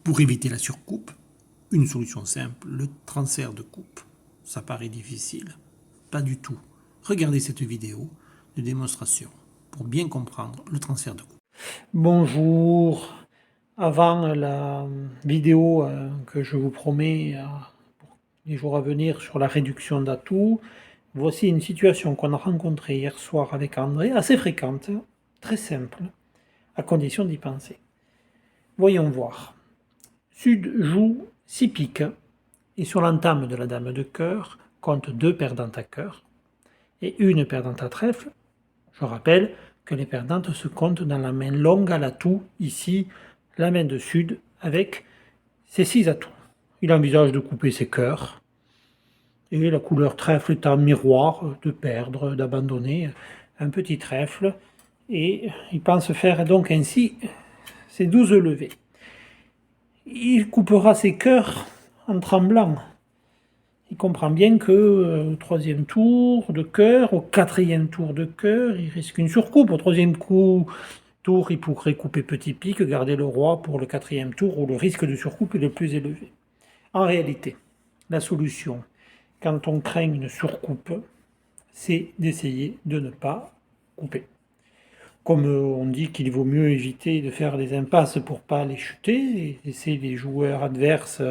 Pour éviter la surcoupe, une solution simple, le transfert de coupe. Ça paraît difficile. Pas du tout. Regardez cette vidéo de démonstration pour bien comprendre le transfert de coupe. Bonjour. Avant la vidéo que je vous promets pour les jours à venir sur la réduction d'atouts, voici une situation qu'on a rencontrée hier soir avec André, assez fréquente, très simple, à condition d'y penser. Voyons voir. Sud joue 6 piques et sur l'entame de la dame de cœur compte 2 perdantes à cœur et une perdante à trèfle. Je rappelle que les perdantes se comptent dans la main longue à l'atout, ici la main de Sud avec ses 6 atouts. Il envisage de couper ses cœurs et la couleur trèfle est un miroir de perdre, d'abandonner un petit trèfle et il pense faire donc ainsi ses 12 levées. Il coupera ses cœurs en tremblant. Il comprend bien que au troisième tour de cœur, au quatrième tour de cœur, il risque une surcoupe. Au troisième tour, il pourrait couper petit pique, garder le roi pour le quatrième tour où le risque de surcoupe est le plus élevé. En réalité, la solution, quand on craint une surcoupe, c'est d'essayer de ne pas couper. Comme on dit qu'il vaut mieux éviter de faire des impasses pour pas les chuter et laisser les joueurs adverses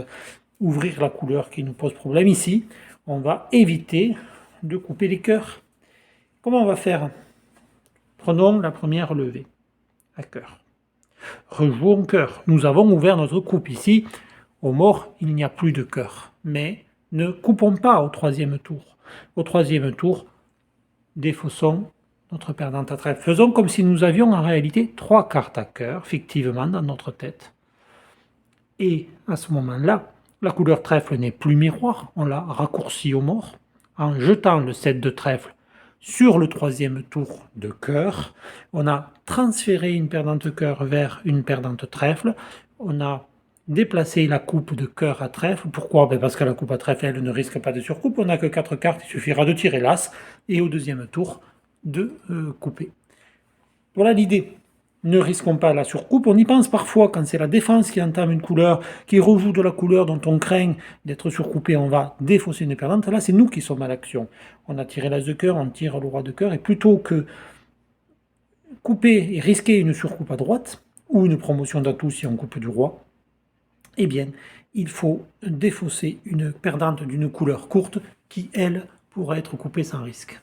ouvrir la couleur qui nous pose problème, ici, on va éviter de couper les cœurs. Comment on va faire? Prenons la première levée à cœur. Rejouons cœur. Nous avons ouvert notre coupe ici. Au mort, il n'y a plus de cœur. Mais ne coupons pas au troisième tour. Au troisième tour, défaussons notre perdante à trèfle. Faisons comme si nous avions en réalité 3 cartes à cœur, fictivement, dans notre tête. Et à ce moment-là, la couleur trèfle n'est plus miroir, on l'a raccourci au mort. En jetant le 7 de trèfle sur le troisième tour de cœur, on a transféré une perdante cœur vers une perdante trèfle, on a déplacé la coupe de cœur à trèfle. Pourquoi? Parce que la coupe à trèfle, elle ne risque pas de surcoupe, on n'a que 4 cartes, il suffira de tirer l'as, et au deuxième tour, de couper. Voilà l'idée. Ne risquons pas la surcoupe. On y pense parfois quand c'est la défense qui entame une couleur, qui rejoue de la couleur dont on craint d'être surcoupé, on va défausser une perdante. Là, c'est nous qui sommes à l'action. On a tiré l'as de cœur, on tire le roi de cœur, et plutôt que couper et risquer une surcoupe à droite, ou une promotion d'atout si on coupe du roi, eh bien, il faut défausser une perdante d'une couleur courte qui, elle, pourra être coupée sans risque.